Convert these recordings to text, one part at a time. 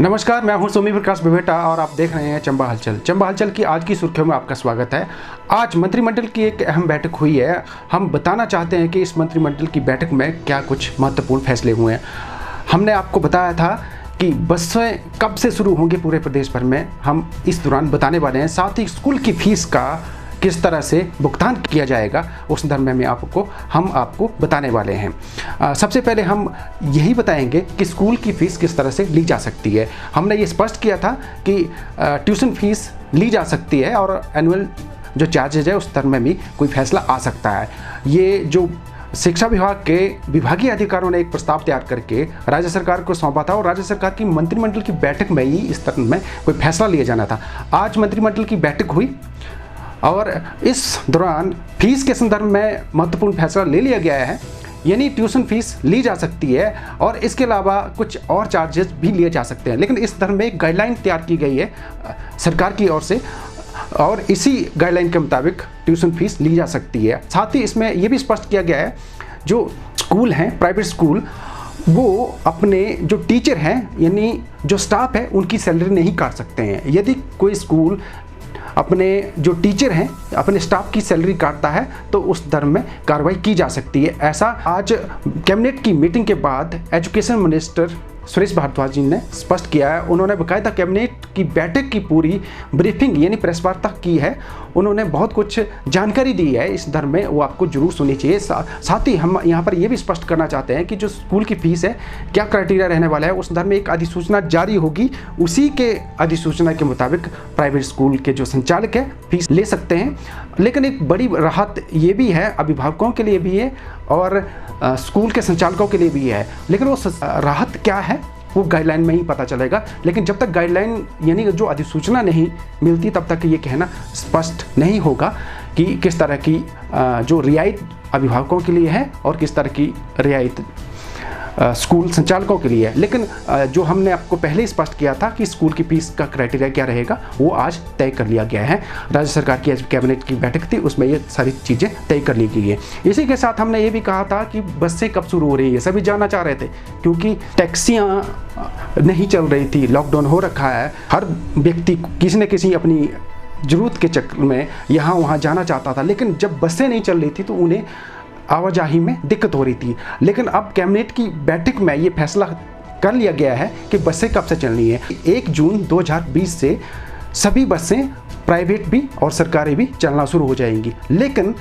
नमस्कार, मैं हूं सोमी प्रकाश बिभेटा और आप देख रहे हैं चंबा हलचल। चंबा हलचल की आज की सुर्खियों में आपका स्वागत है। आज मंत्रिमंडल की एक अहम बैठक हुई है। हम बताना चाहते हैं कि इस मंत्रिमंडल की बैठक में क्या कुछ महत्वपूर्ण फैसले हुए हैं। हमने आपको बताया था कि बसें कब से शुरू होंगी पूरे प्रदेश भर में, हम इस दौरान बताने वाले हैं। साथ ही स्कूल की फीस का किस तरह से भुगतान किया जाएगा उस संदर्भ में हम आपको बताने वाले हैं। सबसे पहले हम यही बताएंगे कि स्कूल की फ़ीस किस तरह से ली जा सकती है। हमने ये स्पष्ट किया था कि ट्यूशन फीस ली जा सकती है और एनुअल जो चार्जेज है उस तरह में भी कोई फैसला आ सकता है। ये जो शिक्षा विभाग के विभागीय अधिकारियों ने एक प्रस्ताव तैयार करके राज्य सरकार को सौंपा था और राज्य सरकार की मंत्रिमंडल की बैठक में ही इस तरह में कोई फैसला लिया जाना था। आज मंत्रिमंडल की बैठक हुई और इस दौरान फीस के संदर्भ में महत्वपूर्ण फैसला ले लिया गया है, यानी ट्यूशन फीस ली जा सकती है और इसके अलावा कुछ और चार्जेस भी लिए जा सकते हैं। लेकिन इस तरह में एक गाइडलाइन तैयार की गई है सरकार की ओर से और इसी गाइडलाइन के मुताबिक ट्यूशन फीस ली जा सकती है। साथ ही इसमें यह भी स्पष्ट किया गया है जो स्कूल हैं, प्राइवेट स्कूल, वो अपने जो टीचर हैं यानी जो स्टाफ है उनकी सैलरी नहीं काट सकते हैं। यदि कोई स्कूल अपने जो टीचर हैं अपने स्टाफ की सैलरी काटता है तो उस दर में कार्रवाई की जा सकती है। ऐसा आज कैबिनेट की मीटिंग के बाद एजुकेशन मिनिस्टर सुरेश भारद्वाज जी ने स्पष्ट किया है। उन्होंने बाकायदा कैबिनेट की बैठक की पूरी ब्रीफिंग यानी प्रेस वार्ता की है। उन्होंने बहुत कुछ जानकारी दी है इस दर में, वो आपको जरूर सुननी चाहिए। साथ ही हम यहाँ पर यह भी स्पष्ट करना चाहते हैं कि जो स्कूल की फीस है क्या क्राइटेरिया रहने वाला है, उस दर में एक अधिसूचना जारी होगी। उसी के अधिसूचना के मुताबिक प्राइवेट स्कूल के जो संचालक है फीस ले सकते हैं। लेकिन एक बड़ी राहत ये भी है, अभिभावकों के लिए भी है और स्कूल के संचालकों के लिए भी है। लेकिन वो राहत क्या है वो गाइडलाइन में ही पता चलेगा। लेकिन जब तक गाइडलाइन यानी जो अधिसूचना नहीं मिलती तब तक ये कहना स्पष्ट नहीं होगा कि किस तरह की जो रियायत अभिभावकों के लिए है और किस तरह की रियायत स्कूल संचालकों के लिए है। लेकिन जो हमने आपको पहले ही स्पष्ट किया था कि स्कूल की फीस का क्राइटेरिया क्या रहेगा वो आज तय कर लिया गया है। राज्य सरकार की कैबिनेट की बैठक थी, उसमें ये सारी चीज़ें तय कर ली गई है। इसी के साथ हमने ये भी कहा था कि बसें कब शुरू हो रही है, सभी जानना चाह रहे थे क्योंकि टैक्सियाँ नहीं चल रही थी, लॉकडाउन हो रखा है। हर व्यक्ति किसी न किसी अपनी ज़रूरत के चक्कर में यहाँ वहाँ जाना चाहता था, लेकिन जब बसें नहीं चल रही थी तो उन्हें आवाजाही में दिक्कत हो रही थी। लेकिन अब कैबिनेट की बैठक में ये फैसला कर लिया गया है कि बसें कब से चलनी है। 1 जून 2020 से सभी बसें प्राइवेट भी और सरकारी भी चलना शुरू हो जाएंगी। लेकिन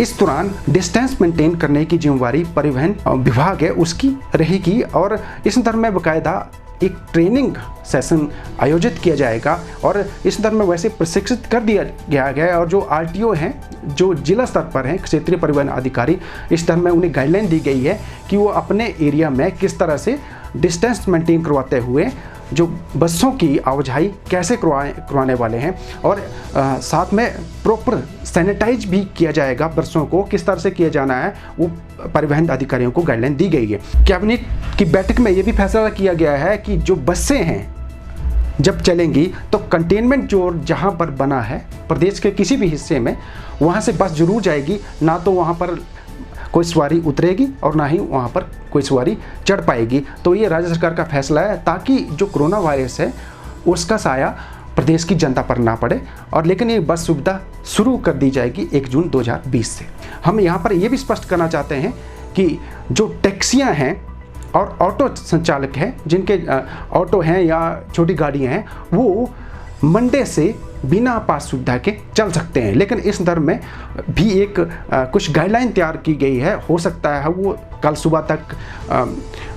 इस दौरान डिस्टेंस मेंटेन करने की जिम्मेवारी परिवहन विभाग है उसकी रहेगी और इस संदर्भ में बाकायदा एक ट्रेनिंग सेशन आयोजित किया जाएगा और इस संदर्भ में वैसे प्रशिक्षित कर दिया गया है और जो आरटीओ हैं जो जिला स्तर पर हैं, क्षेत्रीय परिवहन अधिकारी, इस तरह में उन्हें गाइडलाइन दी गई है कि वो अपने एरिया में किस तरह से डिस्टेंस मेंटेन करवाते हुए जो बसों की आवाजाही कैसे करवाने वाले हैं और साथ में प्रॉपर सैनिटाइज भी किया जाएगा। बसों को किस तरह से किया जाना है वो परिवहन अधिकारियों को गाइडलाइन दी गई है। कैबिनेट की बैठक में ये भी फैसला किया गया है कि जो बसें हैं जब चलेंगी तो कंटेनमेंट जोन जहाँ पर बना है प्रदेश के किसी भी हिस्से में वहाँ से बस जरूर जाएगी, ना तो वहाँ पर कोई सवारी उतरेगी और ना ही वहाँ पर कोई सवारी चढ़ पाएगी। तो ये राज्य सरकार का फैसला है ताकि जो कोरोना वायरस है उसका साया प्रदेश की जनता पर ना पड़े। और लेकिन ये बस सुविधा शुरू कर दी जाएगी 1 जून 2020 से। हम यहाँ पर ये भी स्पष्ट करना चाहते हैं कि जो टैक्सियाँ हैं और ऑटो संचालक हैं जिनके ऑटो हैं या छोटी गाड़ियाँ हैं वो मंडे से बिना पास सुविधा के चल सकते हैं। लेकिन इस दर में भी एक कुछ गाइडलाइन तैयार की गई है। हो सकता है वो कल सुबह तक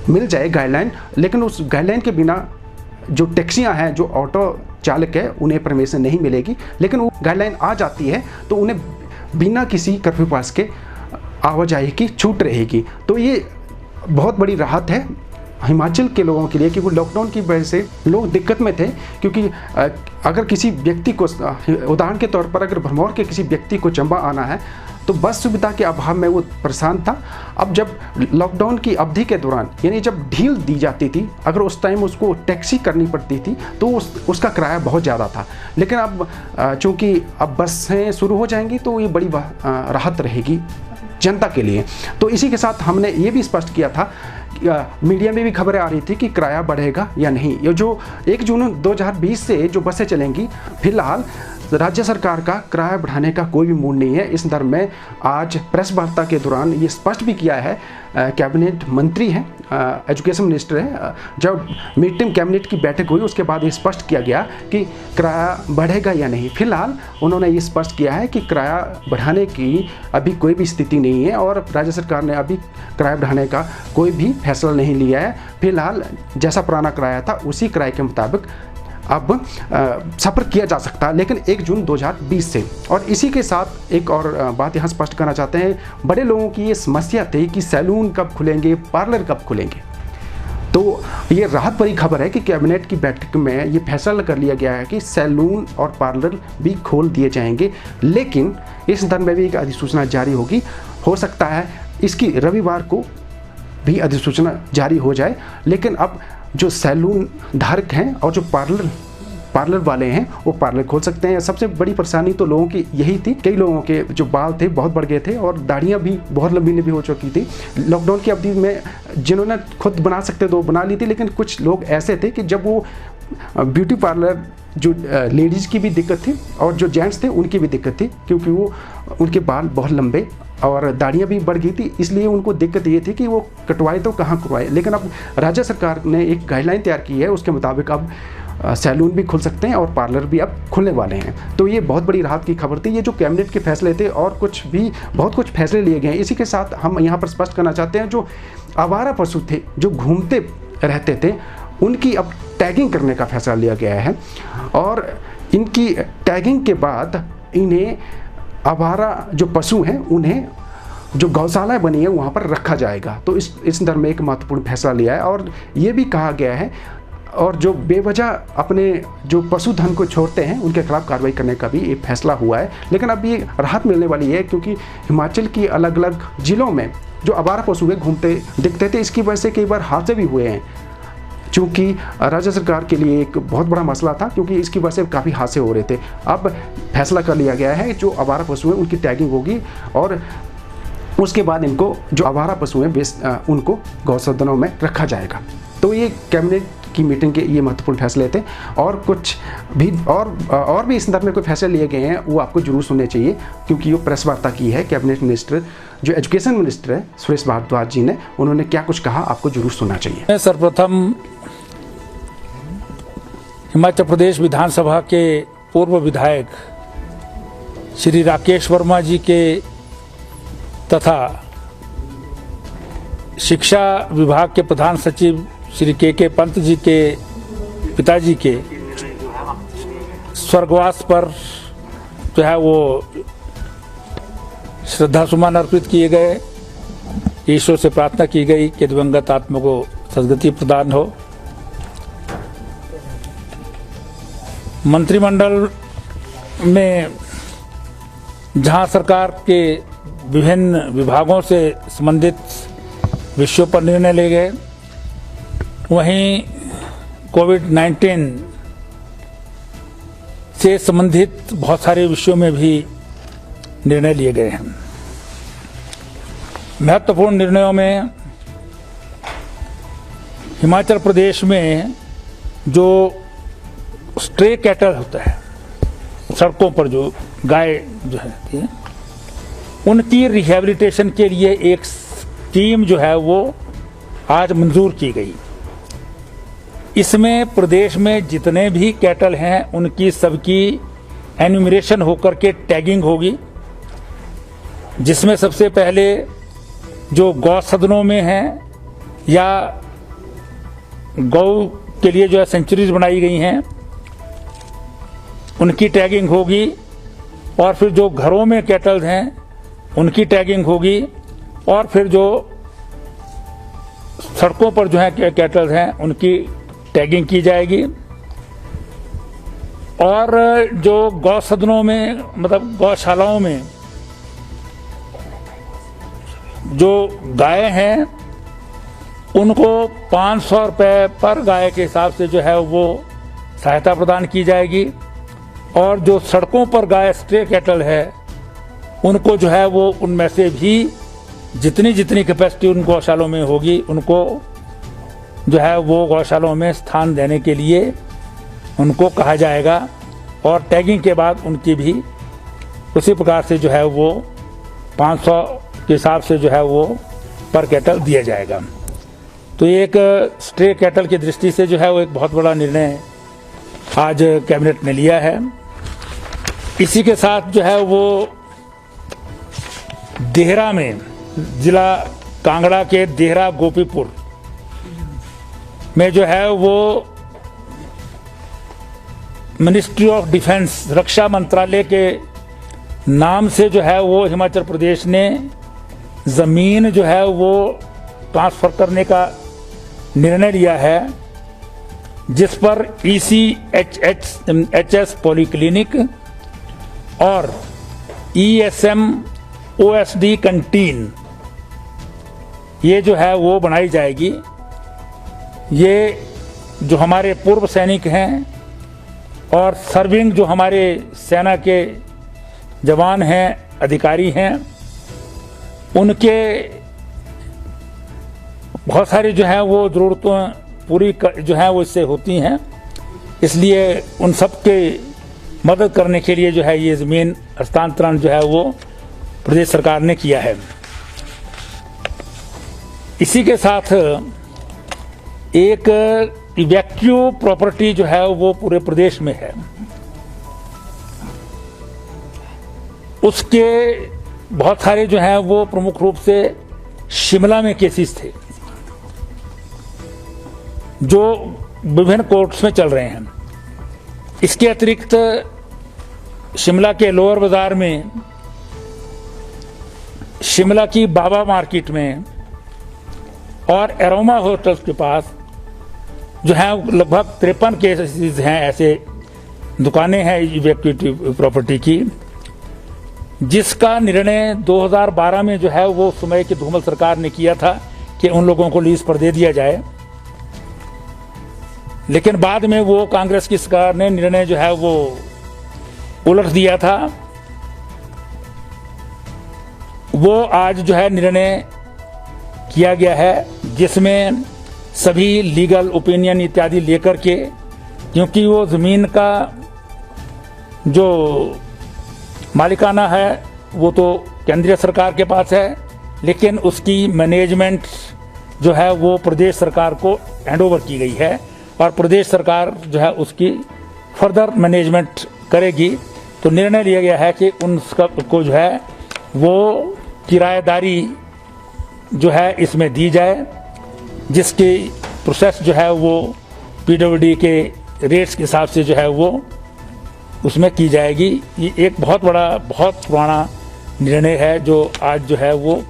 मिल जाए गाइडलाइन, लेकिन उस गाइडलाइन के बिना जो टैक्सियां हैं जो ऑटो चालक है उन्हें परमिशन नहीं मिलेगी। लेकिन वो गाइडलाइन आ जाती है तो उन्हें बिना किसी कर्फ्यू पास के आवाजाही की छूट रहेगी। तो ये बहुत बड़ी राहत है हिमाचल के लोगों के लिए कि वो लॉकडाउन की वजह से लोग दिक्कत में थे। क्योंकि अगर किसी व्यक्ति को, उदाहरण के तौर पर अगर भरमौर के किसी व्यक्ति को चंबा आना है तो बस सुविधा के अभाव में वो परेशान था। अब जब लॉकडाउन की अवधि के दौरान यानी जब ढील दी जाती थी, अगर उस टाइम उसको टैक्सी करनी पड़ती थी तो उसका किराया बहुत ज़्यादा था। लेकिन अब चूँकि अब बसें शुरू हो जाएंगी तो ये बड़ी राहत रहेगी जनता के लिए। तो इसी के साथ हमने ये भी स्पष्ट किया था मीडिया में भी खबरें आ रही थी कि किराया बढ़ेगा या नहीं। ये जो 1 जून 2020 से जो बसें चलेंगी, फिलहाल राज्य सरकार का किराया बढ़ाने का कोई भी मूड नहीं है। इस संदर्भ में आज प्रेस वार्ता के दौरान ये स्पष्ट भी किया है कैबिनेट मंत्री हैं, एजुकेशन मिनिस्टर है, जब मिड टर्म कैबिनेट की बैठक हुई उसके बाद ये स्पष्ट किया गया कि किराया बढ़ेगा या नहीं। फिलहाल उन्होंने ये स्पष्ट किया है कि किराया बढ़ाने की अभी कोई भी स्थिति नहीं है और राज्य सरकार ने अभी किराया बढ़ाने का कोई भी फैसला नहीं लिया है। फिलहाल जैसा पुराना किराया था उसी किराए के मुताबिक अब सफ़र किया जा सकता है, लेकिन 1 जून 2020 से। और इसी के साथ एक और बात यहाँ स्पष्ट करना चाहते हैं, बड़े लोगों की ये समस्या थी कि सैलून कब खुलेंगे, पार्लर कब खुलेंगे। तो ये राहत भरी खबर है कि कैबिनेट की बैठक में ये फैसला कर लिया गया है कि सैलून और पार्लर भी खोल दिए जाएंगे, लेकिन इस संदर्भ में भी एक अधिसूचना जारी होगी। हो सकता है इसकी रविवार को भी अधिसूचना जारी हो जाए, लेकिन अब जो सैलून धारक हैं और जो पार्लर वाले हैं वो पार्लर खोल सकते हैं। सबसे बड़ी परेशानी तो लोगों की यही थी, कई लोगों के जो बाल थे बहुत बढ़ गए थे और दाढ़ियाँ भी बहुत लंबी लंबी हो चुकी थी। लॉकडाउन की अवधि में जिन्होंने खुद बना सकते तो बना ली थी, लेकिन कुछ लोग ऐसे थे कि जब वो ब्यूटी पार्लर, जो लेडीज़ की भी दिक्कत थी और जो जेंट्स थे उनकी भी दिक्कत थी, क्योंकि वो उनके बाल बहुत लंबे और दाढ़ियाँ भी बढ़ गई थी, इसलिए उनको दिक्कत ये थी कि वो कटवाए तो कहाँ करवाए। लेकिन अब राज्य सरकार ने एक गाइडलाइन तैयार की है, उसके मुताबिक अब सैलून भी खुल सकते हैं और पार्लर भी अब खुलने वाले हैं। तो ये बहुत बड़ी राहत की खबर थी। ये जो कैबिनेट के फैसले थे और बहुत कुछ फैसले लिए गए हैं। इसी के साथ हम यहाँ पर स्पष्ट करना चाहते हैं, जो आवारा पशु थे जो घूमते रहते थे उनकी अब टैगिंग करने का फैसला लिया गया है और इनकी टैगिंग के बाद इन्हें आवारा जो पशु हैं उन्हें जो गौशाला बनी है वहाँ पर रखा जाएगा। तो इस संदर्भ में एक महत्वपूर्ण फैसला लिया है और ये भी कहा गया है, और जो बेवजह अपने जो पशुधन को छोड़ते हैं उनके खिलाफ कार्रवाई करने का भी एक फैसला हुआ है। लेकिन अब ये राहत मिलने वाली है, क्योंकि हिमाचल की अलग अलग जिलों में जो आवारा पशु है घूमते दिखते थे, इसकी वजह से कई बार हादसे भी हुए हैं, चूँकि राज्य सरकार के लिए एक बहुत बड़ा मसला था, क्योंकि इसकी वजह से काफ़ी हादसे हो रहे थे। अब फैसला कर लिया गया है जो आवारा पशु हैं उनकी टैगिंग होगी और उसके बाद इनको जो आवारा पशु हैं उनको गौसदनों में रखा जाएगा। तो ये कैबिनेट की मीटिंग के ये महत्वपूर्ण फैसले थे और कुछ भी और भी इस संदर्भ में कोई फैसले लिए गए हैं वो आपको जरूर सुनने चाहिए, क्योंकि वो प्रेस वार्ता की है कैबिनेट मिनिस्टर, जो एजुकेशन मिनिस्टर है सुरेश भारद्वाज जी ने, उन्होंने क्या कुछ कहा आपको जरूर सुनना चाहिए। सर्वप्रथम हिमाचल प्रदेश विधानसभा के पूर्व विधायक श्री राकेश वर्मा जी के तथा शिक्षा विभाग के प्रधान सचिव श्री के पंत जी के पिताजी के स्वर्गवास पर जो है वो श्रद्धा सुमन अर्पित किए गए। ईश्वर से प्रार्थना की गई कि दिवंगत आत्मा को सद्गति प्रदान हो। मंत्रिमंडल में जहां सरकार के विभिन्न विभागों से संबंधित विषयों पर निर्णय लिए गए, वहीं कोविड-19 से संबंधित बहुत सारे विषयों में भी निर्णय लिए गए हैं। महत्वपूर्ण निर्णयों में हिमाचल प्रदेश में जो स्ट्रे कैटल होता है, सड़कों पर जो गाय जो है, उनकी रिहैबिलिटेशन के लिए एक स्कीम जो है वो आज मंजूर की गई। इसमें प्रदेश में जितने भी कैटल हैं उनकी सबकी एन्यूमरेशन होकर के टैगिंग होगी, जिसमें सबसे पहले जो गौ सदनों में हैं या गौ के लिए जो है सेंचुरीज बनाई गई हैं उनकी टैगिंग होगी, और फिर जो घरों में कैटल हैं उनकी टैगिंग होगी, और फिर जो सड़कों पर जो है कैटल हैं उनकी टैगिंग की जाएगी। और जो गौ सदनों में मतलब गौशालाओं में जो गाय हैं उनको 500 रुपये पर गाय के हिसाब से जो है वो सहायता प्रदान की जाएगी, और जो सड़कों पर गाय स्ट्रे कैटल है उनको जो है वो उनमें से भी जितनी जितनी कैपेसिटी उन गौशालों में होगी उनको जो है वो गौशालों में स्थान देने के लिए उनको कहा जाएगा और टैगिंग के बाद उनकी भी उसी प्रकार से जो है वो 500 के हिसाब से जो है वो पर कैटल दिया जाएगा। तो एक स्ट्रे कैटल की दृष्टि से जो है वो एक बहुत बड़ा निर्णय आज कैबिनेट ने लिया है। इसी के साथ जो है वो देहरा में, जिला कांगड़ा के देहरा गोपीपुर में जो है वो मिनिस्ट्री ऑफ डिफेंस, रक्षा मंत्रालय के नाम से जो है वो हिमाचल प्रदेश ने ज़मीन जो है वो ट्रांसफ़र करने का निर्णय लिया है, जिस पर ECHS पॉलीक्लिनिक और ESM OSD कैंटीन ये जो है वो बनाई जाएगी। ये जो हमारे पूर्व सैनिक हैं और सर्विंग जो हमारे सेना के जवान हैं, अधिकारी हैं, उनके बहुत सारी जो है वो ज़रूरतें पूरी जो है वो इससे होती हैं। इसलिए उन सब के मदद करने के लिए जो है ये ज़मीन हस्तांतरण जो है वो प्रदेश सरकार ने किया है। इसी के साथ एक इवैक्यू प्रॉपर्टी जो है वो पूरे प्रदेश में है, उसके बहुत सारे जो है वो प्रमुख रूप से शिमला में केसेस थे जो विभिन्न कोर्ट्स में चल रहे हैं। इसके अतिरिक्त शिमला के लोअर बाजार में, शिमला की बाबा मार्केट में और एरोमा होटल के पास जो है लगभग 53 केसेस हैं, ऐसे दुकानें हैं इवैक्यूएटिव प्रॉपर्टी की, जिसका निर्णय 2012 में जो है वो समय की धूमल सरकार ने किया था कि उन लोगों को लीज पर दे दिया जाए। लेकिन बाद में वो कांग्रेस की सरकार ने निर्णय जो है वो उलट दिया था। वो आज जो है निर्णय किया गया है, जिसमें सभी लीगल ओपिनियन इत्यादि लेकर के, क्योंकि वो ज़मीन का जो मालिकाना है वो तो केंद्रीय सरकार के पास है, लेकिन उसकी मैनेजमेंट जो है वो प्रदेश सरकार को हैंडओवर की गई है और प्रदेश सरकार जो है उसकी फर्दर मैनेजमेंट करेगी। तो निर्णय लिया गया है कि उन को जो है वो किराएदारी जो है इसमें दी जाए, जिसकी प्रोसेस जो है वो PWD के रेट्स के हिसाब से जो है वो उसमें की जाएगी। ये एक बहुत बड़ा, बहुत पुराना निर्णय है जो आज जो है वो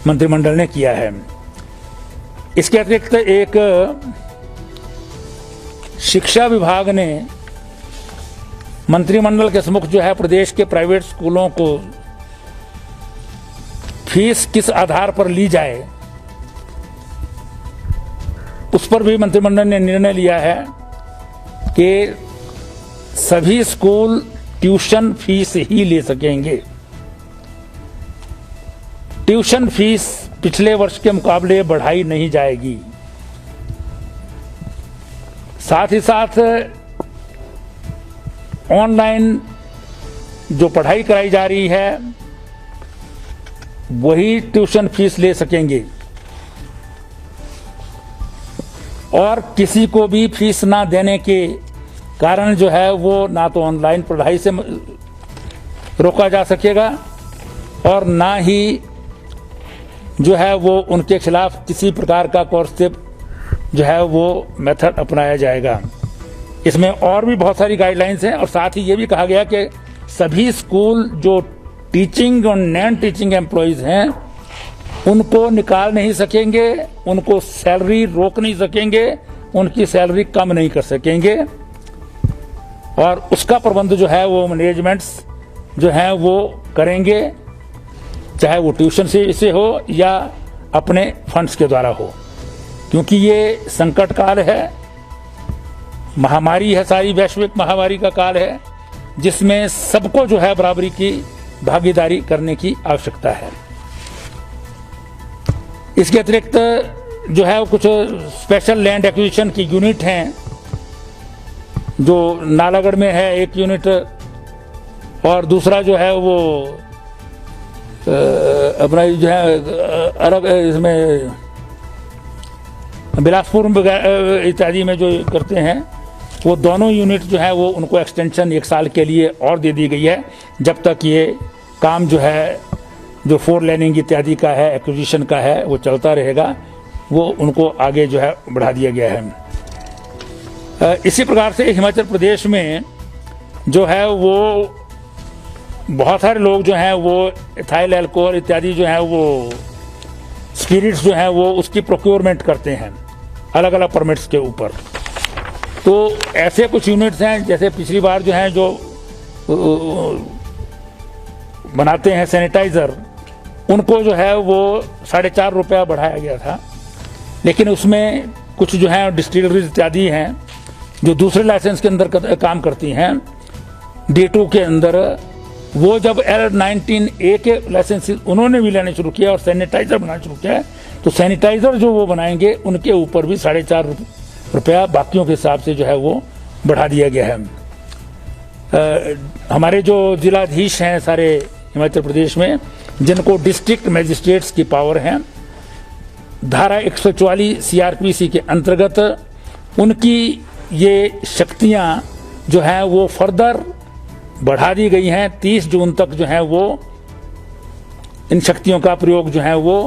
मंत्रिमंडल ने किया है। इसके अतिरिक्त एक शिक्षा विभाग ने मंत्रिमंडल के सम्मुख जो है प्रदेश के प्राइवेट स्कूलों को फीस किस आधार पर ली जाए, उस पर भी मंत्रिमंडल ने निर्णय लिया है कि सभी स्कूल ट्यूशन फीस ही ले सकेंगे। ट्यूशन फीस पिछले वर्ष के मुकाबले बढ़ाई नहीं जाएगी। साथ ही साथ ऑनलाइन जो पढ़ाई कराई जा रही है वही ट्यूशन फीस ले सकेंगे और किसी को भी फीस ना देने के कारण जो है वो ना तो ऑनलाइन पढ़ाई से रोका जा सकेगा और ना ही जो है वो उनके खिलाफ किसी प्रकार का कोर्सिव जो है वो मेथड अपनाया जाएगा। इसमें और भी बहुत सारी गाइडलाइंस हैं और साथ ही ये भी कहा गया कि सभी स्कूल जो टीचिंग और नॉन टीचिंग एम्प्लॉयज़ हैं उनको निकाल नहीं सकेंगे, उनको सैलरी रोक नहीं सकेंगे, उनकी सैलरी कम नहीं कर सकेंगे और उसका प्रबंध जो है वो मैनेजमेंट्स जो है वो करेंगे, चाहे वो ट्यूशन से हो या अपने फंड्स के द्वारा हो। क्योंकि ये संकट काल है, महामारी है, सारी वैश्विक महामारी का काल है, जिसमें सबको जो है बराबरी की भागीदारी करने की आवश्यकता है। इसके अतिरिक्त जो है वो कुछ स्पेशल लैंड एक्विजिशन की यूनिट हैं, जो नालागढ़ में है एक यूनिट, और दूसरा जो है वो अपना जो है अलग इसमें बिलासपुर इत्यादि में जो करते हैं, वो दोनों यूनिट जो है वो उनको एक्सटेंशन 1 साल के लिए और दे दी गई है, जब तक ये काम जो है जो 4 लेनिंग इत्यादि का है, एक्विजिशन का है, वो चलता रहेगा, वो उनको आगे जो है बढ़ा दिया गया है। इसी प्रकार से हिमाचल प्रदेश में जो है वो बहुत सारे लोग जो हैं वो इथाइल अल्कोहल इत्यादि जो है वो स्पिरिट्स जो है वो उसकी प्रोक्योरमेंट करते हैं अलग अलग परमिट्स के ऊपर। तो ऐसे कुछ यूनिट्स हैं, जैसे पिछली बार जो है जो बनाते हैं सैनिटाइज़र, उनको जो है वो 4.5 रुपया बढ़ाया गया था, लेकिन उसमें कुछ जो है डिस्टिलरीज इत्यादि हैं जो दूसरे लाइसेंस के अंदर काम करती हैं, D2 के अंदर, वो जब L19A के लाइसेंस उन्होंने भी लेने शुरू किया और सैनिटाइज़र बनाना शुरू किया, तो सैनिटाइज़र जो वो बनाएंगे उनके ऊपर भी 4.5 रुपया बाकियों के हिसाब से जो है वो बढ़ा दिया गया है। हमारे जो जिलाधीश हैं सारे हिमाचल प्रदेश में, जिनको डिस्ट्रिक्ट मजिस्ट्रेट्स की पावर हैं, धारा 144 CRPC के अंतर्गत उनकी ये शक्तियां जो हैं वो फर्दर बढ़ा दी गई हैं। 30 जून तक जो है वो इन शक्तियों का प्रयोग जो है वो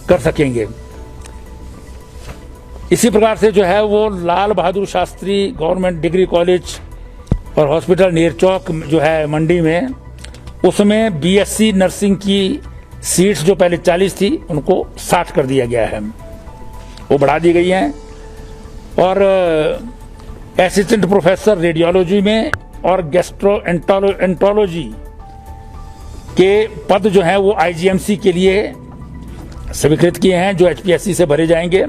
कर सकेंगे। इसी प्रकार से जो है वो Lal Bahadur Shastri government degree college और हॉस्पिटल नेरचौक जो है मंडी में, उसमें BSc नर्सिंग की सीट्स जो पहले 40 थी उनको 60 कर दिया गया है, वो बढ़ा दी गई हैं। और असिस्टेंट प्रोफेसर रेडियोलॉजी में और गैस्ट्रोएंटरोलॉजी के पद जो हैं वो IGMC के लिए स्वीकृत किए हैं, जो HPSC से भरे जाएंगे।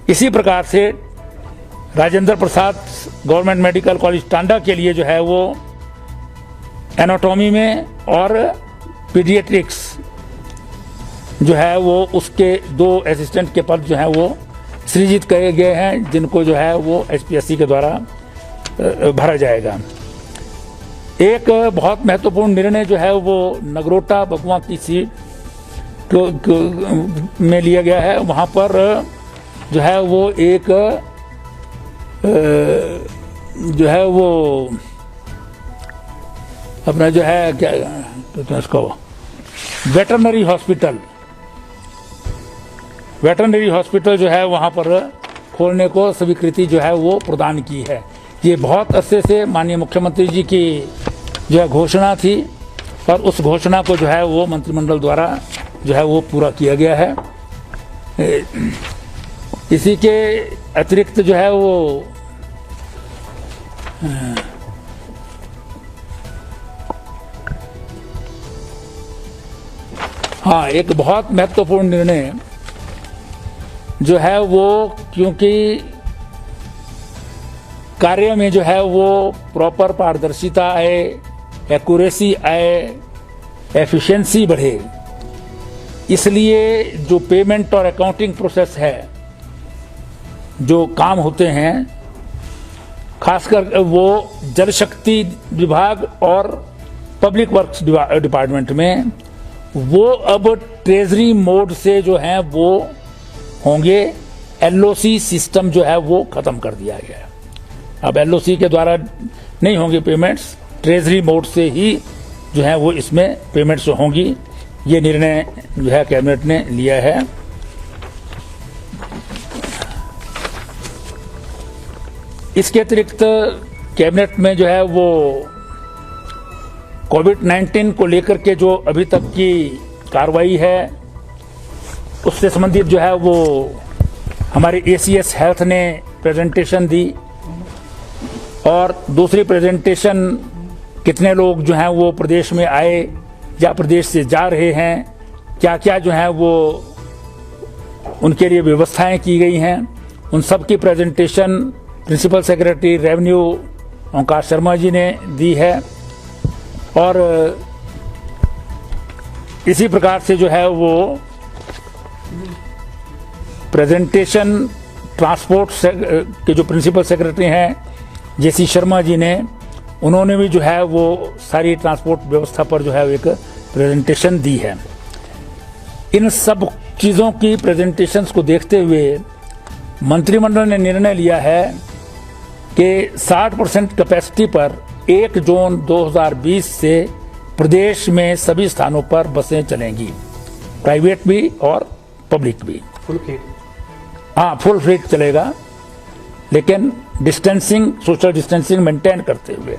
इसी प्रकार से Rajendra Prasad government medical college Tanda के लिए जो है वो एनाटॉमी में और पीडियाट्रिक्स जो है वो उसके 2 असिस्टेंट के पद जो हैं वो सृजित किए गए हैं, जिनको जो है वो HPSC के द्वारा भरा जाएगा। एक बहुत महत्वपूर्ण निर्णय जो है वो नगरोटा बगुआ की सीट में लिया गया है। वहाँ पर जो है वो एक जो है वो अपना जो है क्या उसको वेटरनरी हॉस्पिटल जो है वहाँ पर खोलने को स्वीकृति जो है वो प्रदान की है। ये बहुत अरसे से माननीय मुख्यमंत्री जी की जो है घोषणा थी, और उस घोषणा को जो है वो मंत्रिमंडल द्वारा जो है वो पूरा किया गया है। इसी के अतिरिक्त जो है वो हाँ, एक बहुत महत्वपूर्ण निर्णय जो है वो, क्योंकि कार्य में जो है वो प्रॉपर पारदर्शिता आए, एक्यूरेसी आए, एफिशिएंसी बढ़े, इसलिए जो पेमेंट और अकाउंटिंग प्रोसेस है, जो काम होते हैं, खासकर वो जल शक्ति विभाग और पब्लिक वर्क्स डिपार्टमेंट में, वो अब ट्रेजरी मोड से जो है वो होंगे। LOC सिस्टम जो है वो खत्म कर दिया गया है। अब LOC के द्वारा नहीं होंगी पेमेंट्स, ट्रेजरी मोड से ही जो है वो इसमें पेमेंट्स होंगी। ये निर्णय जो है कैबिनेट ने लिया है। इसके अतिरिक्त कैबिनेट में जो है वो कोविड-19 को लेकर के जो अभी तक की कार्रवाई है, उससे संबंधित जो है वो हमारे ACS हेल्थ ने प्रेजेंटेशन दी, और दूसरी प्रेजेंटेशन कितने लोग जो हैं वो प्रदेश में आए या प्रदेश से जा रहे हैं, क्या क्या जो है वो उनके लिए व्यवस्थाएं की गई हैं, उन सब की प्रेजेंटेशन प्रिंसिपल सेक्रेटरी रेवेन्यू ओंकार शर्मा जी ने दी है। और इसी प्रकार से जो है वो प्रेजेंटेशन ट्रांसपोर्ट के जो प्रिंसिपल सेक्रेटरी हैं जेसी शर्मा जी ने, उन्होंने भी जो है वो सारी ट्रांसपोर्ट व्यवस्था पर जो है एक प्रेजेंटेशन दी है। इन सब चीज़ों की प्रेजेंटेशंस को देखते हुए मंत्रिमंडल ने निर्णय लिया है कि 60% कैपेसिटी पर 1 जून 2020 से प्रदेश में सभी स्थानों पर बसें चलेंगी, प्राइवेट भी और पब्लिक भी। Full fleet? हाँ, फुल फ्लीट चलेगा, लेकिन डिस्टेंसिंग, सोशल डिस्टेंसिंग मेंटेन करते हुए।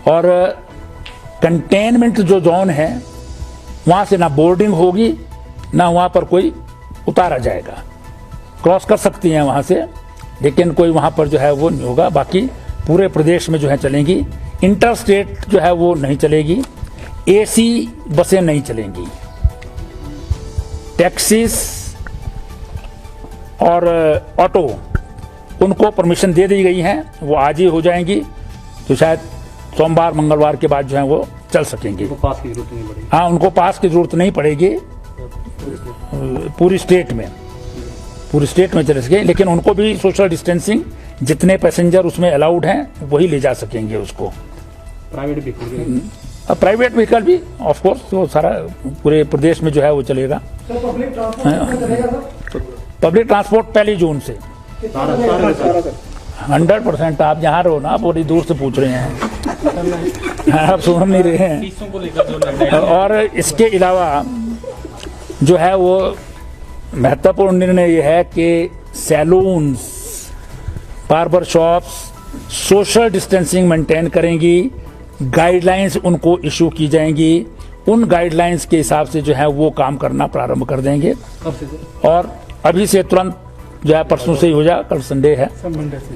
और कंटेनमेंट जो जोन है वहाँ से ना बोर्डिंग होगी, ना वहाँ पर कोई उतारा जाएगा। क्रॉस कर सकती हैं वहाँ से, लेकिन कोई वहाँ पर जो है वो नहीं होगा। बाकी पूरे प्रदेश में जो है चलेंगी। इंटर स्टेट जो है वो नहीं चलेगी। एसी बसें नहीं चलेंगी। टैक्सीज और ऑटो, उनको परमिशन दे दी गई है, वो आज ही हो जाएंगी, तो शायद सोमवार मंगलवार के बाद जो है वो चल सकेंगे। पास की जरूरत नहीं पड़ेगी। हाँ, उनको पास की जरूरत नहीं पड़ेगी। पूरी स्टेट में चल सके, लेकिन उनको भी सोशल डिस्टेंसिंग, जितने पैसेंजर उसमें अलाउड हैं वही ले जा सकेंगे उसको। प्राइवेट व्हीकल भी ऑफ कोर्स वो सारा पूरे प्रदेश में जो है वो चलेगा। पब्लिक ट्रांसपोर्ट 1 जून से 100%। आप जहाँ रहो ना, आप बड़ी दूर से पूछ रहे हैं, आप सुन नहीं रहे हैं। और इसके अलावा जो है वो महत्वपूर्ण निर्णय ये है कि saloons, barber shops social distancing maintain करेंगी। गाइडलाइंस उनको इशू की जाएंगी। उन गाइडलाइंस के हिसाब से जो है वो काम करना प्रारंभ कर देंगे। और अभी से तुरंत जो है, परसों से ही हो जाए, कल संडे है।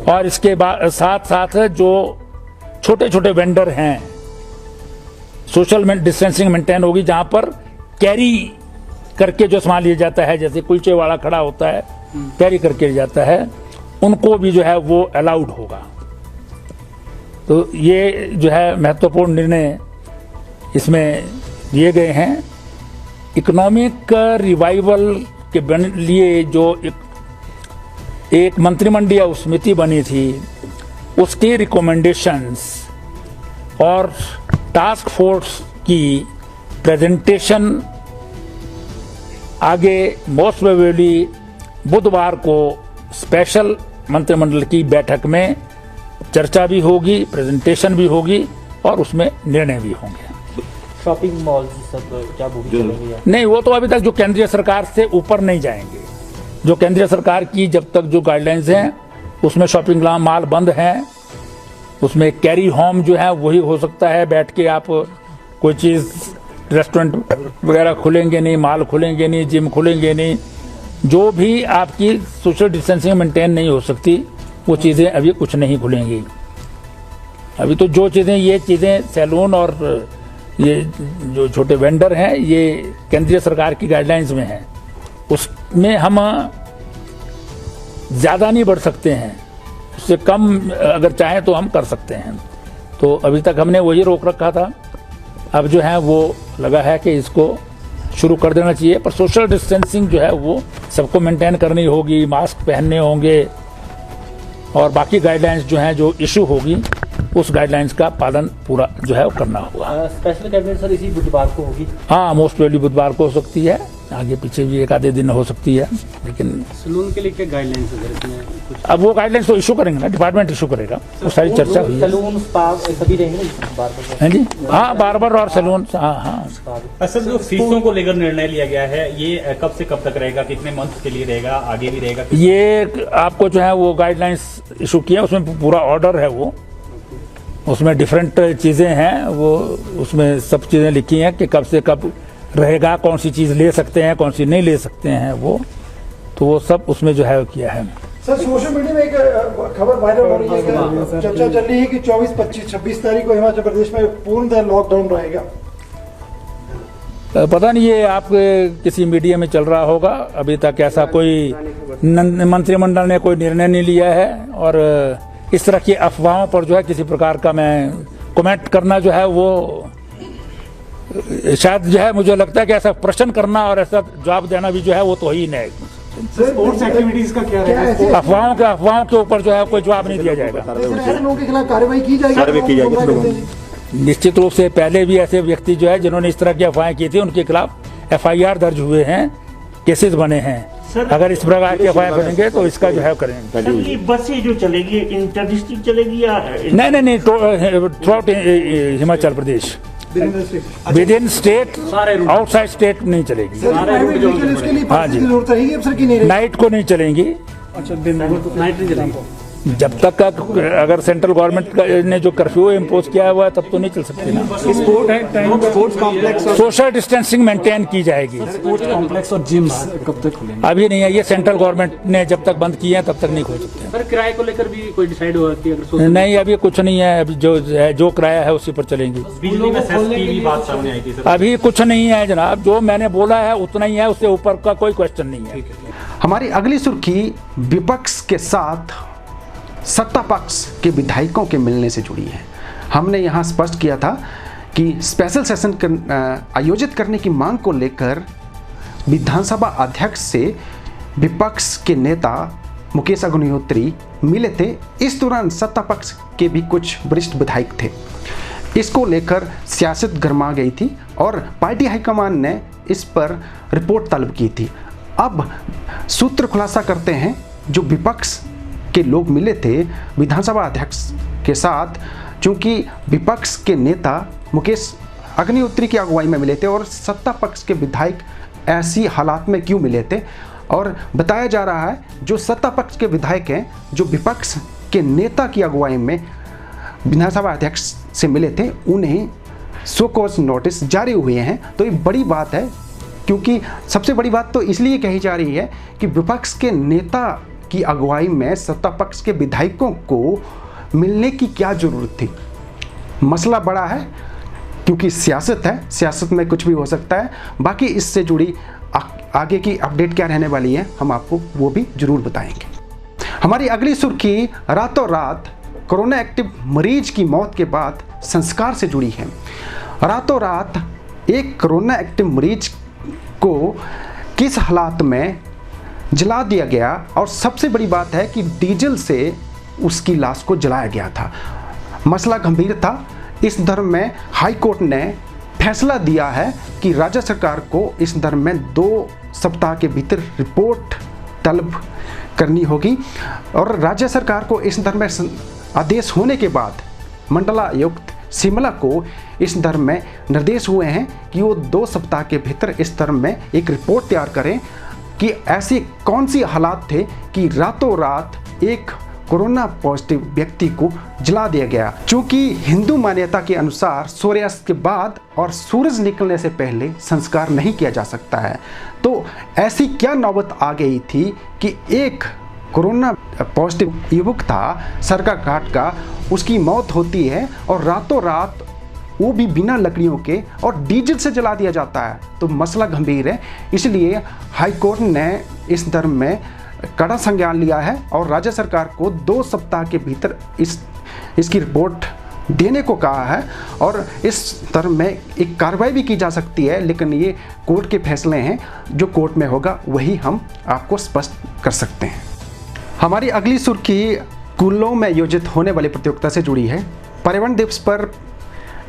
और इसके बाद साथ साथ जो छोटे छोटे वेंडर हैं, सोशल डिस्टेंसिंग मेंटेन होगी। जहां पर कैरी करके जो सामान लिया जाता है, जैसे कुलचे वाला खड़ा होता है, कैरी करके लिया जाता है, उनको भी जो है वो अलाउड होगा। तो ये जो है महत्वपूर्ण निर्णय इसमें लिए गए हैं। इकोनॉमिक रिवाइवल के लिए जो एक मंत्रिमंडलीय समिति बनी थी, उसकी रिकमेंडेशंस और टास्क फोर्स की प्रेजेंटेशन आगे मोस्ट प्रोबेबली बुधवार को स्पेशल मंत्रिमंडल की बैठक में चर्चा भी होगी, प्रेजेंटेशन भी होगी और उसमें निर्णय भी होंगे। शॉपिंग मॉल सब क्या भूमिका? नहीं, वो तो अभी तक जो केंद्रीय सरकार से ऊपर नहीं जाएंगे। जो केंद्रीय सरकार की जब तक जो गाइडलाइंस हैं, उसमें शॉपिंग मॉल बंद हैं। उसमें कैरी होम जो है वही हो सकता है, बैठ के आप कोई चीज़, रेस्टोरेंट वगैरह खुलेंगे नहीं, मॉल खुलेंगे नहीं, जिम खुलेंगे नहीं। जो भी आपकी सोशल डिस्टेंसिंग मेंटेन नहीं हो सकती, वो चीज़ें अभी कुछ नहीं खुलेंगी। अभी तो जो चीज़ें, ये चीज़ें सैलून और ये जो छोटे वेंडर हैं, ये केंद्रीय सरकार की गाइडलाइंस में हैं। उसमें हम ज़्यादा नहीं बढ़ सकते हैं, उससे कम अगर चाहें तो हम कर सकते हैं। तो अभी तक हमने वही रोक रखा था। अब जो है वो लगा है कि इसको शुरू कर देना चाहिए, पर सोशल डिस्टेंसिंग जो है वो सबको मेंटेन करनी होगी, मास्क पहनने होंगे और बाकी गाइडलाइंस जो हैं, जो इशू होगी, उस गाइडलाइंस का पालन पूरा जो है वो करना होगा। स्पेशल कैबिनेट सर इसी बुधवार को होगी? हाँ, मोस्ट प्रोबेबली बुधवार को हो सकती है, आगे पीछे भी एक आधे दिन हो सकती है, लेकिन सैलून के लिए क्या गाइडलाइंस है इसमें? अब वो गाइडलाइंस तो इशू करेंगे ना, डिपार्टमेंट इशू करेगा। वो सारी चर्चा हुई है। सैलून, स्पा सभी रहेंगे बार्बर? हाँ जी, हाँ, बार्बर और सैलून। हाँ। सर, जो फीसों को लेकर निर्णय लिया गया है, ये कब से कब तक रहेगा? कितने मंथ के लिए रहेगा? आगे भी रहेगा? ये आपको जो है वो गाइडलाइंस इशू किया, उसमें पूरा ऑर्डर है, वो उसमें डिफरेंट चीज़ें हैं, वो उसमें सब चीज़ें लिखी हैं कि कब से कब रहेगा, कौन सी चीज़ ले सकते हैं, कौन सी नहीं ले सकते हैं, वो तो वो सब उसमें जो है किया है। सर, सोशल मीडिया में एक खबर वायरल हो रही है, चर्चा चल रही है कि 24, 25, 26 तारीख को हिमाचल प्रदेश में पूर्णतः लॉकडाउन रहेगा। पता नहीं, ये आप किसी मीडिया में चल रहा होगा। अभी तक ऐसा कोई मंत्रिमंडल ने कोई निर्णय नहीं लिया है, और इस तरह की अफवाहों पर जो है किसी प्रकार का मैं कमेंट करना जो है वो शायद जो है, मुझे लगता है कि ऐसा प्रश्न करना और ऐसा जवाब देना भी जो है वो तो ही नहीं। स्पोर्ट्स एक्टिविटीज का क्या रहेगा? अफवाहों के ऊपर जो है कोई जवाब नहीं दिया जाएगा। ऐसे लोगों के खिलाफ कार्रवाई की जाएगी। निश्चित रूप से पहले भी ऐसे व्यक्ति जो है जिन्होंने इस तरह की अफवाहें की थी उनके खिलाफ FIR दर्ज हुए हैं, केसेस बने हैं। अगर इस प्रकार की अफवाहें बनेंगे तो इसका जो है करेंगे। सर ये बसें जो चलेगी इंटर डिस्ट्रिक्ट चलेगी या नहीं through out Himachal Pradesh, with in state, outside state नहीं चलेगी। उसके लिए हाँ जी, जरूरत रहेगी अब सर की नहीं नाइट को नहीं चलेंगी। अच्छा, दिन नाइट नहीं चलेगी। जब तक का अगर सेंट्रल गवर्नमेंट ने जो कर्फ्यू इम्पोज किया हुआ है तब तो नहीं चल सकती ना। Sports complex social distancing maintain की जाएगी। स्पोर्ट्स कॉम्प्लेक्स और जिम्स कब तक खुलेंगे? अभी नहीं है, ये सेंट्रल गवर्नमेंट ने जब तक बंद किए हैं तब तक नहीं खोल सकते। सर किराए को लेकर भी कोई डिसाइड हुआ कि अगर नहीं, अभी कुछ नहीं है। अभी जो किराया है उसी पर चलेंगी। बिजली में सेस की भी बात सामने आई थी सर। अभी कुछ नहीं है जनाब, जो मैंने बोला है उतना ही है, उससे ऊपर का कोई क्वेश्चन नहीं है। हमारी अगली सुर्खी विपक्ष के साथ सत्ता पक्ष के विधायकों के मिलने से जुड़ी है। हमने यहाँ स्पष्ट किया था कि स्पेशल सेशन आयोजित करने की मांग को लेकर विधानसभा अध्यक्ष से विपक्ष के नेता मुकेश अग्निहोत्री मिले थे। इस दौरान सत्ता पक्ष के भी कुछ वरिष्ठ विधायक थे। इसको लेकर सियासत गर्मा गई थी और पार्टी हाईकमान ने इस पर रिपोर्ट तलब की थी। अब सूत्र खुलासा करते हैं, जो विपक्ष के लोग मिले थे विधानसभा अध्यक्ष के साथ, चूंकि विपक्ष के नेता मुकेश अग्निहोत्री की अगुवाई में मिले थे और सत्ता पक्ष के विधायक ऐसी हालात में क्यों मिले थे, और बताया जा रहा है जो सत्ता पक्ष के विधायक हैं जो विपक्ष के नेता की अगुवाई में विधानसभा अध्यक्ष से मिले थे, उन्हें शो कॉज नोटिस जारी हुए हैं। तो ये बड़ी बात है, क्योंकि सबसे बड़ी बात तो इसलिए कही जा रही है कि विपक्ष के नेता की अगुवाई में सत्ता पक्ष के विधायकों को मिलने की क्या जरूरत थी। मसला बड़ा है क्योंकि सियासत है, सियासत में कुछ भी हो सकता है। बाकी इससे जुड़ी आगे की अपडेट क्या रहने वाली है हम आपको वो भी जरूर बताएंगे। हमारी अगली सुर्खी रातों रात कोरोना एक्टिव मरीज की मौत के बाद संस्कार से जुड़ी है। रातों रात एक कोरोना एक्टिव मरीज को किस हालात में जला दिया गया, और सबसे बड़ी बात है कि डीजल से उसकी लाश को जलाया गया था। मसला गंभीर था। इस धर्म में हाई कोर्ट ने फैसला दिया है कि राज्य सरकार को इस धर्म में 2 सप्ताह के भीतर रिपोर्ट तलब करनी होगी, और राज्य सरकार को इस धर्म में आदेश होने के बाद मंडलायुक्त शिमला को इस धर्म में निर्देश हुए हैं कि वो 2 सप्ताह के भीतर इस धर्म में एक रिपोर्ट तैयार करें कि ऐसी कौन सी हालात थे कि रातों रात एक कोरोना पॉजिटिव व्यक्ति को जला दिया गया। चूंकि हिंदू मान्यता के अनुसार सूर्यास्त के बाद और सूरज निकलने से पहले संस्कार नहीं किया जा सकता है, तो ऐसी क्या नौबत आ गई थी कि एक कोरोना पॉजिटिव युवक था सरका घाट का, उसकी मौत होती है और रातों रात वो भी बिना लकड़ियों के और डीजल से जला दिया जाता है। तो मसला गंभीर है, इसलिए हाई कोर्ट ने इस धर्म में कड़ा संज्ञान लिया है और राज्य सरकार को 2 सप्ताह के भीतर इसकी रिपोर्ट देने को कहा है, और इस धर्म में एक कार्रवाई भी की जा सकती है। लेकिन ये कोर्ट के फैसले हैं, जो कोर्ट में होगा वही हम आपको स्पष्ट कर सकते हैं। हमारी अगली सुर्खी स्कूलों में आयोजित होने वाली प्रतियोगिता से जुड़ी है। पर्यावरण दिवस पर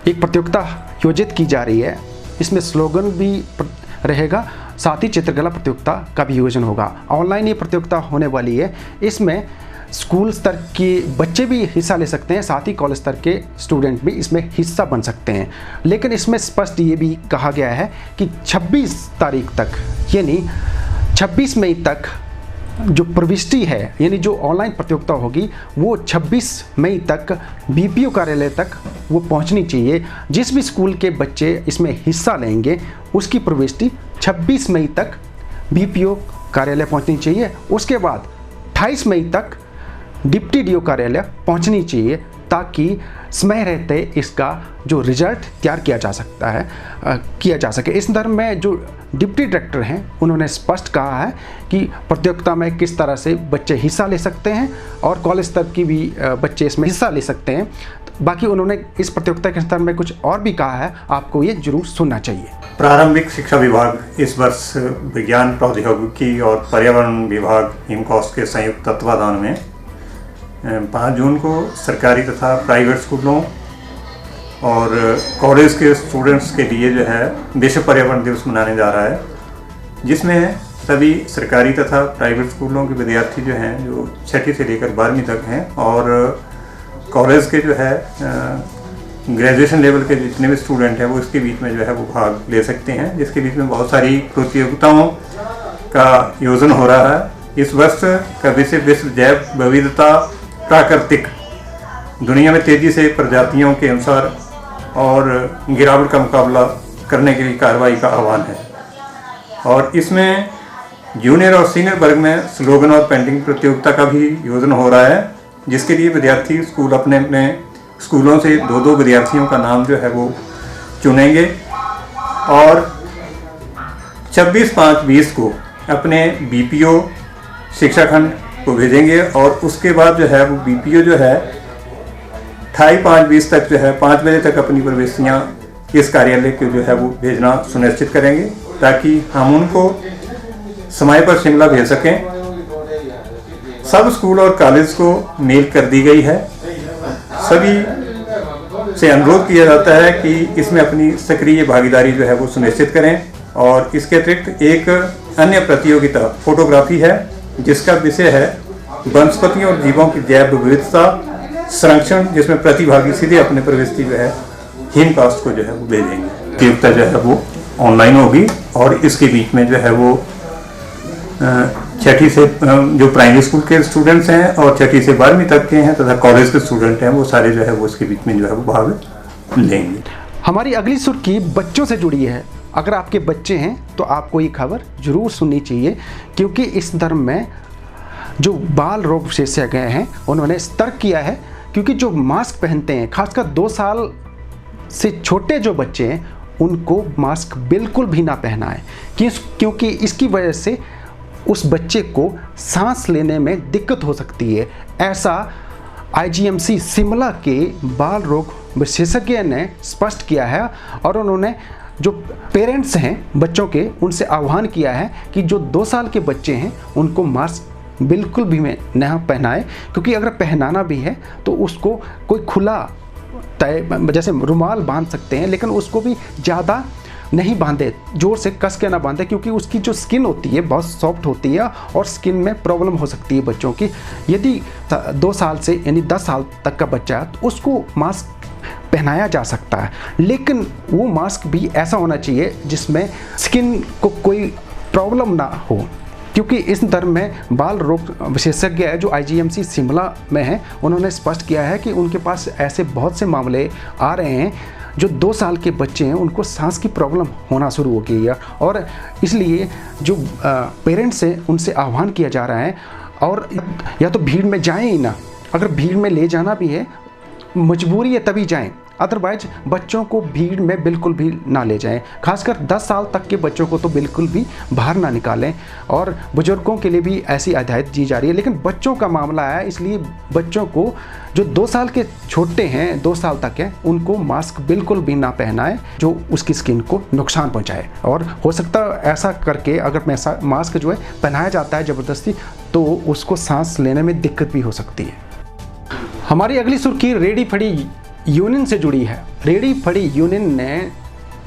एक प्रतियोगिता आयोजित की जा रही है। इसमें स्लोगन भी रहेगा, साथ ही चित्रकला प्रतियोगिता का भी आयोजन होगा। ऑनलाइन ये प्रतियोगिता होने वाली है। इसमें स्कूल स्तर के बच्चे भी हिस्सा ले सकते हैं, साथ ही कॉलेज स्तर के स्टूडेंट भी इसमें हिस्सा बन सकते हैं। लेकिन इसमें स्पष्ट ये भी कहा गया है कि 26 तारीख तक, यानी 26 मई तक जो प्रविष्टि है, यानी जो ऑनलाइन प्रतियोगिता होगी वो 26 मई तक बीपीओ कार्यालय तक वो पहुंचनी चाहिए। जिस भी स्कूल के बच्चे इसमें हिस्सा लेंगे उसकी प्रविष्टि 26 मई तक बीपीओ कार्यालय पहुंचनी चाहिए। उसके बाद 28 मई तक डिप्टी डीओ कार्यालय पहुंचनी चाहिए, ताकि समय रहते इसका जो रिजल्ट तैयार किया जा सके। इस धर्म में जो डिप्टी डायरेक्टर हैं उन्होंने स्पष्ट कहा है कि प्रतियोगिता में किस तरह से बच्चे हिस्सा ले सकते हैं और कॉलेज स्तर की भी बच्चे इसमें हिस्सा ले सकते हैं। बाकी उन्होंने इस प्रतियोगिता के संदर्भ में कुछ और भी कहा है, आपको ये जरूर सुनना चाहिए। प्रारंभिक शिक्षा विभाग इस वर्ष विज्ञान प्रौद्योगिकी और पर्यावरण विभाग हिमकॉस्ट के संयुक्त तत्वाधान में 5 जून को सरकारी तथा प्राइवेट स्कूलों और कॉलेज के स्टूडेंट्स के लिए जो है विश्व पर्यावरण दिवस मनाने जा रहा है, जिसमें सभी सरकारी तथा प्राइवेट स्कूलों के विद्यार्थी जो हैं, जो 6ठी से लेकर 12वीं तक हैं, और कॉलेज के जो है ग्रेजुएशन लेवल के जितने भी स्टूडेंट हैं वो इसके बीच में जो है वो भाग ले सकते हैं, जिसके बीच में बहुत सारी प्रतियोगिताओं का आयोजन हो रहा है। इस वर्ष का विषय विश्व जैव विविधता प्राकृतिक, दुनिया में तेजी से प्रजातियों के अनुसार और गिरावट का मुकाबला करने के लिए कार्रवाई का आह्वान है। और इसमें जूनियर और सीनियर वर्ग में स्लोगन और पेंटिंग प्रतियोगिता का भी आयोजन हो रहा है, जिसके लिए विद्यार्थी स्कूल अपने अपने स्कूलों से 2-2 विद्यार्थियों का नाम जो है वो चुनेंगे और 26/5/20 को अपने BPO शिक्षा खंड को भेजेंगे, और उसके बाद जो है वो BPO जो है 28/5/20 तक जो है 5 बजे तक अपनी प्रविष्टियाँ इस कार्यालय को जो है वो भेजना सुनिश्चित करेंगे, ताकि हम उनको समय पर शिमला भेज सकें। सब स्कूल और कॉलेज को मेल कर दी गई है। सभी से अनुरोध किया जाता है कि इसमें अपनी सक्रिय भागीदारी जो है वो सुनिश्चित करें। और इसके अतिरिक्त एक अन्य प्रतियोगिता फोटोग्राफी है, जिसका विषय है वनस्पतियों और जीवों की जैव विविधता संरक्षण, जिसमें प्रतिभागी सीधे अपने प्रविष्टि जो है हिमकास्ट को जो है वो भेजेंगे। प्रतियोगिता जो है वो ऑनलाइन होगी, और इसके बीच में जो है वो 6ठी से जो प्राइमरी स्कूल के स्टूडेंट्स हैं और 6ठी से 12वीं तक के हैं तथा कॉलेज के स्टूडेंट हैं, वो सारे जो है वो इसके बीच में जो है वो भाग लेंगे। हमारी अगली सुर्खी बच्चों से जुड़ी है। अगर आपके बच्चे हैं तो आपको ये खबर जरूर सुननी चाहिए, क्योंकि इस धर्म में जो बाल रोग विशेषज्ञ हैं उन्होंने तर्क किया है, क्योंकि जो मास्क पहनते हैं, खासकर 2 साल से छोटे जो बच्चे हैं उनको मास्क बिल्कुल भी ना पहनाएं, क्योंकि इसकी वजह से उस बच्चे को सांस लेने में दिक्कत हो सकती है। ऐसा IGMC शिमला के बाल रोग विशेषज्ञ ने स्पष्ट किया है, और उन्होंने जो पेरेंट्स हैं बच्चों के, उनसे आह्वान किया है कि जो 2 साल के बच्चे हैं उनको मास्क बिल्कुल भी में न पहनाएं, क्योंकि अगर पहनाना भी है तो उसको कोई खुला जैसे रुमाल बांध सकते हैं, लेकिन उसको भी ज़्यादा नहीं बांधे, जोर से कस के ना बांधे, क्योंकि उसकी जो स्किन होती है बहुत सॉफ्ट होती है और स्किन में प्रॉब्लम हो सकती है बच्चों की। यदि 2 साल से यानी 10 साल तक का बच्चा है तो उसको मास्क पहनाया जा सकता है, लेकिन वो मास्क भी ऐसा होना चाहिए जिसमें स्किन को कोई प्रॉब्लम ना हो, क्योंकि इस धर्म में बाल रोग विशेषज्ञ है जो IGMC शिमला में हैं, उन्होंने स्पष्ट किया है कि उनके पास ऐसे बहुत से मामले आ रहे हैं जो 2 साल के बच्चे हैं उनको सांस की प्रॉब्लम होना शुरू हो गई है, और इसलिए जो पेरेंट्स हैं उनसे आह्वान किया जा रहा है, और या तो भीड़ में जाएं ही ना, अगर भीड़ में ले जाना भी है मजबूरी है तभी जाएं, अदरवाइज बच्चों को भीड़ में बिल्कुल भी ना ले जाएं। खासकर 10 साल तक के बच्चों को तो बिल्कुल भी बाहर ना निकालें, और बुजुर्गों के लिए भी ऐसी हिदायत दी जा रही है, लेकिन बच्चों का मामला है, इसलिए बच्चों को जो 2 साल के छोटे हैं, 2 साल तक हैं, उनको मास्क बिल्कुल भी ना पहनाएं जो उसकी स्किन को नुकसान पहुंचाए। और हो सकता है ऐसा करके अगर मास्क जो है पहनाया जाता है ज़बरदस्ती तो उसको सांस लेने में दिक्कत भी हो सकती है। हमारी अगली सुर्खी रेडी फड़ी यूनियन से जुड़ी है। रेडी फड़ी यूनियन ने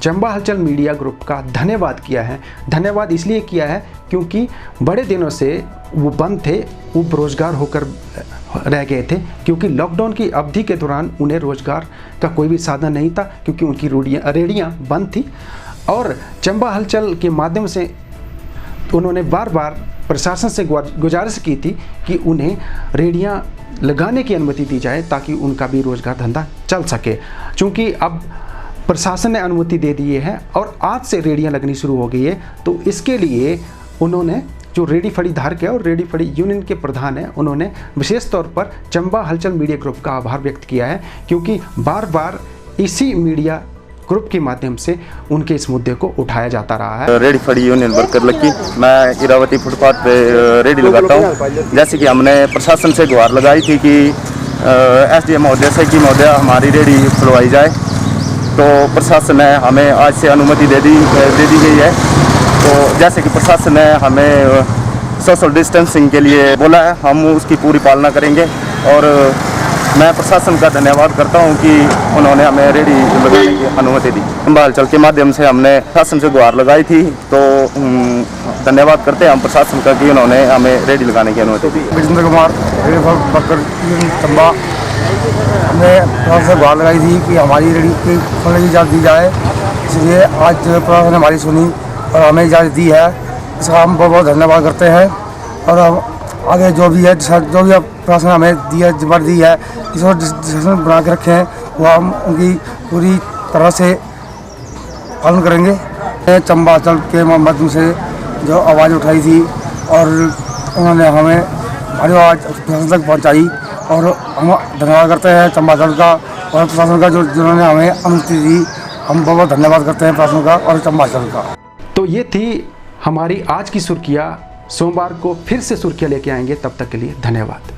चंबा हलचल मीडिया ग्रुप का धन्यवाद किया है। धन्यवाद इसलिए किया है क्योंकि बड़े दिनों से वो बंद थे, वो बेरोजगार होकर रह गए थे, क्योंकि लॉकडाउन की अवधि के दौरान उन्हें रोजगार का कोई भी साधन नहीं था, क्योंकि उनकी रेडियाँ बंद थी। और चंबा हलचल के माध्यम से उन्होंने बार बार प्रशासन से गुजारिश की थी कि उन्हें रेडियाँ लगाने की अनुमति दी जाए ताकि उनका भी रोजगार धंधा चल सके। चूँकि अब प्रशासन ने अनुमति दे दी है और आज से रेडियाँ लगनी शुरू हो गई है, तो इसके लिए उन्होंने जो रेडी फड़ी धारक है और रेडी फड़ी यूनियन के प्रधान हैं, उन्होंने विशेष तौर पर चंबा हलचल मीडिया ग्रुप का आभार व्यक्त किया है, क्योंकि बार बार इसी मीडिया ग्रुप के माध्यम से उनके इस मुद्दे को उठाया जाता रहा है। रेडी फड़ी यूनियन वर्कर लकी, मैं इरावती फुटपाथ पे रेडी लगाता हूँ। जैसे कि हमने प्रशासन से गुहार लगाई थी कि SDM महोदय से कि महोदय हमारी रेडी खुलवाई जाए, तो प्रशासन ने हमें आज से अनुमति दे दी गई है। तो जैसे कि प्रशासन ने हमें सोशल डिस्टेंसिंग के लिए बोला है, हम उसकी पूरी पालना करेंगे। और मैं प्रशासन का धन्यवाद करता हूं कि उन्होंने हमें रेडी लगाने की अनुमति दी। चंबा हलचल के माध्यम से हमने प्रशासन से गुहार लगाई थी, तो धन्यवाद करते हैं हम प्रशासन का कि उन्होंने हमें रेडी लगाने की अनुमति दी। विजेंद्र कुमार चंबा, हमने प्रशासन से गुहार लगाई थी कि हमारी रेडी की खोलने की इजाज़त दी जाए, इसलिए आज प्रशासन ने हमारी सुनी और हमें इजाज़त दी है। इसका हम बहुत बहुत धन्यवाद करते हैं। और आगे जो भी है, जो भी प्रशासन हमें दी है, जबर दी है, इसको डिसीजन बना के रखे हैं, वो हम उनकी पूरी तरह से पालन करेंगे। चंबा हलचल के माध्यम से जो आवाज़ उठाई थी और उन्होंने हमें हमारी आवाज़ प्रशासन तक पहुँचाई, और हम धन्यवाद करते हैं चंबा हलचल का और प्रशासन का जिन्होंने हमें अनुमति दी। हम बहुत धन्यवाद करते हैं प्रशासन का और चंबा हलचल का। तो ये थी हमारी आज की सुर्खियाँ। सोमवार को फिर से सुर्खियाँ लेके आएंगे, तब तक के लिए धन्यवाद।